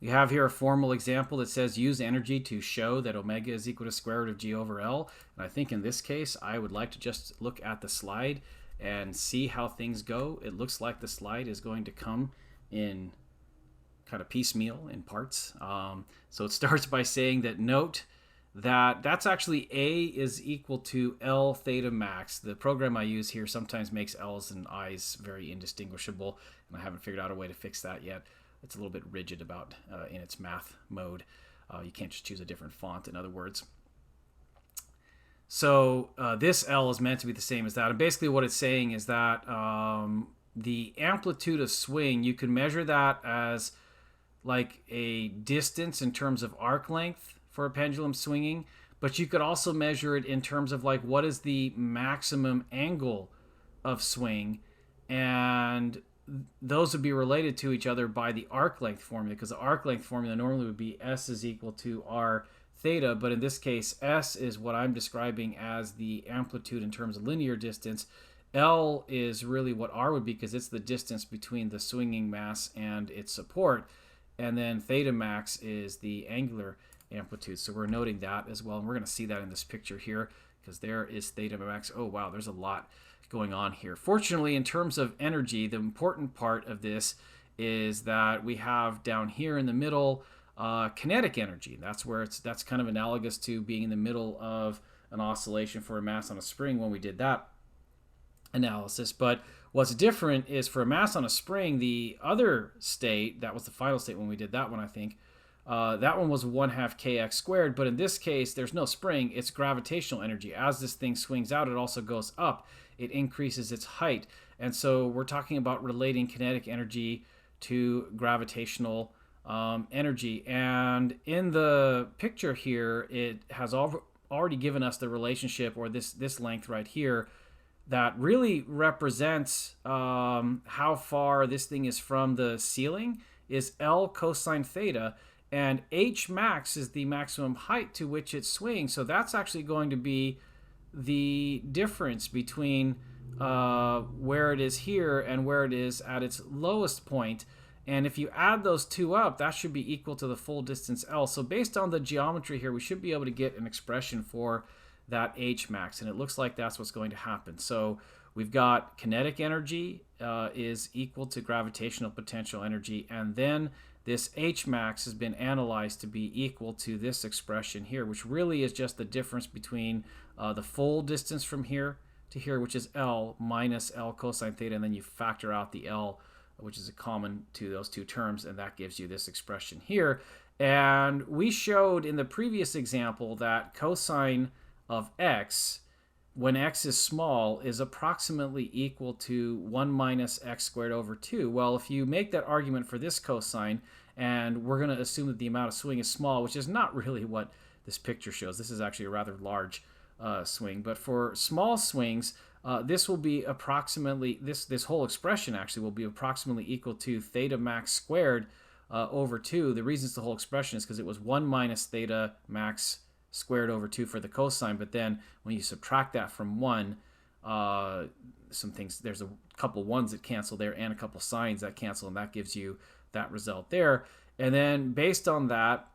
You have here a formal example that says use energy to show that omega is equal to square root of g over L. And I think in this case, I would like to just look at the slide and see how things go. It looks like the slide is going to come in kind of piecemeal in parts. So it starts by saying that note that that's actually A is equal to L theta max. The program I use here sometimes makes L's and I's very indistinguishable, and I haven't figured out a way to fix that yet. It's a little bit rigid about in its math mode. You can't just choose a different font, in other words. So this L is meant to be the same as that. And basically what it's saying is that the amplitude of swing, you can measure that as like a distance in terms of arc length for a pendulum swinging, but you could also measure it in terms of like what is the maximum angle of swing, and those would be related to each other by the arc length formula, because the arc length formula normally would be S is equal to R theta, but in this case S is what I'm describing as the amplitude in terms of linear distance. L is really what R would be, because it's the distance between the swinging mass and its support, and then theta max is the angular amplitude. So we're noting that as well, and we're going to see that in this picture here, because there is theta max. Oh wow, there's a lot going on here. Fortunately, in terms of energy, the important part of this is that we have down here in the middle kinetic energy. That's where that's kind of analogous to being in the middle of an oscillation for a mass on a spring when we did that analysis. But what's different is for a mass on a spring, the other state, that was the final state when we did that one, I think, that one was 1/2 kx squared, but in this case, there's no spring, it's gravitational energy. As this thing swings out, it also goes up. It increases its height. And so we're talking about relating kinetic energy to gravitational energy. And in the picture here, it has already given us the relationship, or this length right here, that really represents how far this thing is from the ceiling, is L cosine theta, and H max is the maximum height to which it swings. So that's actually going to be the difference between where it is here and where it is at its lowest point. And if you add those two up, that should be equal to the full distance L. So based on the geometry here, we should be able to get an expression for that H max, and it looks like that's what's going to happen. So we've got kinetic energy is equal to gravitational potential energy, and then this H max has been analyzed to be equal to this expression here, which really is just the difference between the full distance from here to here, which is L, minus L cosine theta, and then you factor out the L, which is a common to those two terms, and that gives you this expression here. And we showed in the previous example that cosine of x, when x is small, is approximately equal to 1 minus x squared over 2. Well, if you make that argument for this cosine, and we're going to assume that the amount of swing is small, which is not really what this picture shows. This is actually a rather large swing. But for small swings, this will be approximately, this whole expression actually will be approximately equal to theta max squared over 2. The reason it's the whole expression is because it was 1 minus theta max squared over 2 for the cosine, but then when you subtract that from 1, some things, there's a couple ones that cancel there and a couple sines that cancel, and that gives you that result there. And then based on that,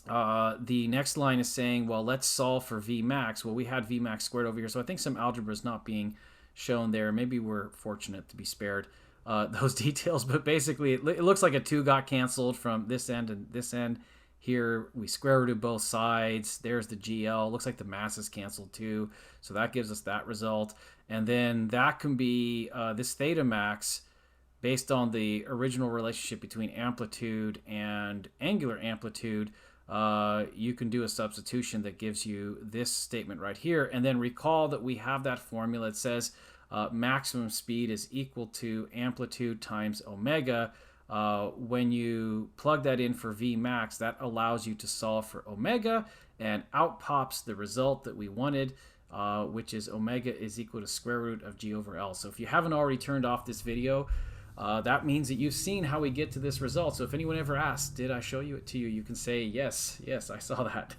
the next line is saying, well, let's solve for V max. Well, we had V max squared over here, so I think some algebra is not being shown there. Maybe we're fortunate to be spared those details, but basically it looks like a 2 got canceled from this end and this end. Here we square rooted both sides. There's the GL. Looks like the mass is canceled too. So that gives us that result. And then that can be this theta max based on the original relationship between amplitude and angular amplitude. You can do a substitution that gives you this statement right here. And then recall that we have that formula. It says maximum speed is equal to amplitude times omega. When you plug that in for V max, that allows you to solve for omega, and out pops the result that we wanted, which is omega is equal to square root of g over L. So if you haven't already turned off this video, that means that you've seen how we get to this result. So if anyone ever asks, did I show you it to you? You can say, yes, I saw that.